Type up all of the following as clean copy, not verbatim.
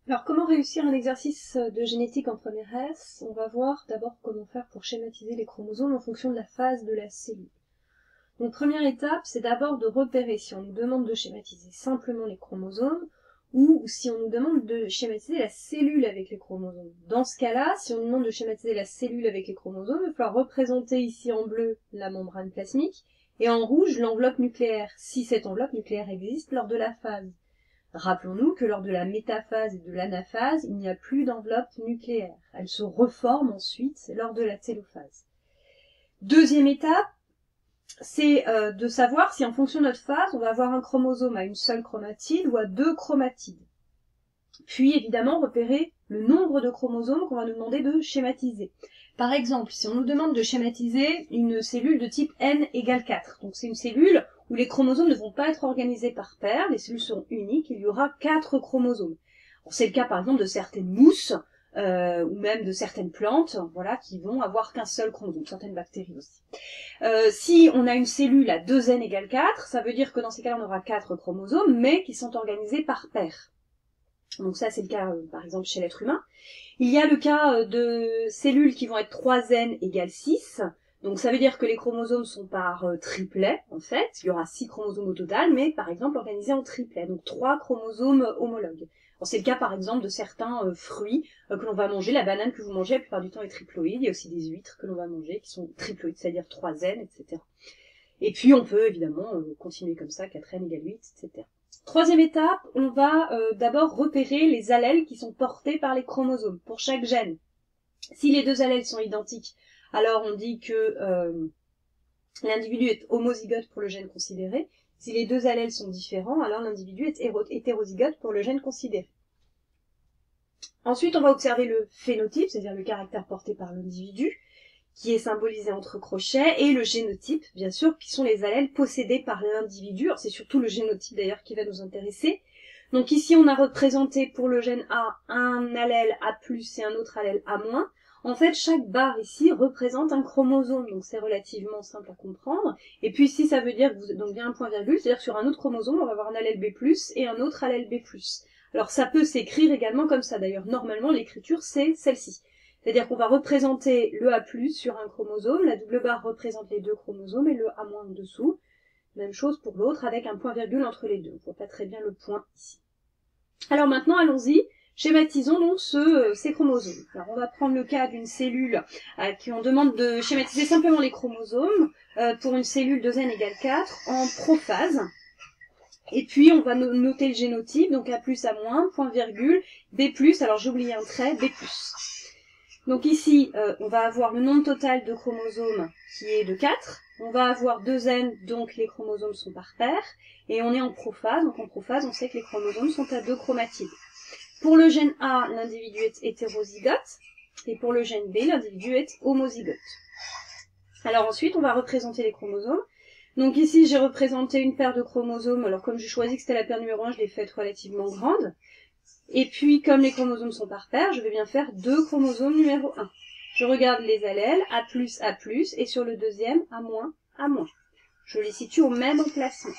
Alors, comment réussir un exercice de génétique en première S? On va voir d'abord comment faire pour schématiser les chromosomes en fonction de la phase de la cellule. Donc, première étape, c'est d'abord de repérer si on nous demande de schématiser simplement les chromosomes ou si on nous demande de schématiser la cellule avec les chromosomes. Dans ce cas-là, si on nous demande de schématiser la cellule avec les chromosomes, il va falloir représenter ici en bleu la membrane plasmique et en rouge l'enveloppe nucléaire, si cette enveloppe nucléaire existe lors de la phase. Rappelons-nous que lors de la métaphase et de l'anaphase, il n'y a plus d'enveloppe nucléaire. Elle se reforme ensuite lors de la télophase. Deuxième étape, c'est de savoir si en fonction de notre phase, on va avoir un chromosome à une seule chromatide ou à deux chromatides. Puis évidemment repérer le nombre de chromosomes qu'on va nous demander de schématiser. Par exemple, si on nous demande de schématiser une cellule de type N égale 4, donc c'est une cellule où les chromosomes ne vont pas être organisés par paires, les cellules sont uniques, il y aura 4 chromosomes. C'est le cas par exemple de certaines mousses, ou même de certaines plantes, voilà, qui vont avoir qu'un seul chromosome, certaines bactéries aussi. Si on a une cellule à 2N égale 4, ça veut dire que dans ces cas-là on aura 4 chromosomes, mais qui sont organisés par paires. Donc ça c'est le cas par exemple chez l'être humain. Il y a le cas de cellules qui vont être 3N égale 6. Donc ça veut dire que les chromosomes sont par triplet en fait. Il y aura 6 chromosomes au total, mais par exemple organisés en triplet. Donc 3 chromosomes homologues. C'est le cas par exemple de certains fruits que l'on va manger. La banane que vous mangez la plupart du temps est triploïde. Il y a aussi des huîtres que l'on va manger qui sont triploïdes, c'est-à-dire 3N, etc. Et puis on peut évidemment continuer comme ça, 4N égale 8, etc. Troisième étape, on va d'abord repérer les allèles qui sont portés par les chromosomes pour chaque gène. Si les deux allèles sont identiques, alors on dit que l'individu est homozygote pour le gène considéré. Si les deux allèles sont différents, alors l'individu est hétérozygote pour le gène considéré. Ensuite, on va observer le phénotype, c'est-à-dire le caractère porté par l'individu, qui est symbolisé entre crochets, et le génotype, bien sûr, qui sont les allèles possédés par l'individu. C'est surtout le génotype d'ailleurs qui va nous intéresser. Donc ici, on a représenté pour le gène A un allèle A+, et un autre allèle A-. En fait, chaque barre ici représente un chromosome, donc c'est relativement simple à comprendre. Et puis ici, ça veut dire que vous donc bien un point virgule, c'est-à-dire que sur un autre chromosome, on va avoir un allèle B+, et un autre allèle B+. Alors ça peut s'écrire également comme ça. D'ailleurs, normalement, l'écriture, c'est celle-ci. C'est-à-dire qu'on va représenter le A+, sur un chromosome, la double barre représente les deux chromosomes et le A- en dessous. Même chose pour l'autre avec un point virgule entre les deux. On ne voit pas très bien le point ici. Alors maintenant, allons-y. Schématisons donc ces chromosomes. Alors on va prendre le cas d'une cellule qui on demande de schématiser simplement les chromosomes pour une cellule 2N égale 4 en prophase. Et puis on va noter le génotype, donc A+, A-, point virgule, B+, alors j'ai oublié un trait, B+. Donc ici, on va avoir le nombre total de chromosomes qui est de 4. On va avoir 2N, donc les chromosomes sont par paire. Et on est en prophase, donc en prophase, on sait que les chromosomes sont à 2 chromatides. Pour le gène A, l'individu est hétérozygote. Et pour le gène B, l'individu est homozygote. Alors ensuite, on va représenter les chromosomes. Donc ici, j'ai représenté une paire de chromosomes. Alors comme j'ai choisi que c'était la paire numéro 1, je l'ai faite relativement grande. Et puis, comme les chromosomes sont par paire, je vais bien faire 2 chromosomes numéro 1. Je regarde les allèles, A+, A+, et sur le deuxième, A-, A-. Je les situe au même emplacement.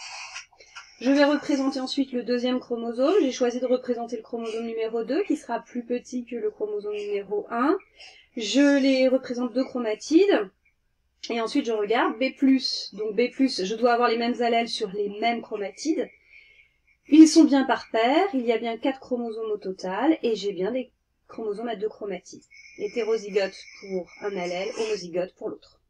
Je vais représenter ensuite le deuxième chromosome. J'ai choisi de représenter le chromosome numéro 2, qui sera plus petit que le chromosome numéro 1. Je les représente 2 chromatides. Et ensuite, je regarde B+. Donc B+, je dois avoir les mêmes allèles sur les mêmes chromatides. Ils sont bien par paire, il y a bien 4 chromosomes au total, et j'ai bien des chromosomes à 2 chromatides. Hétérozygote pour un allèle, homozygote pour l'autre.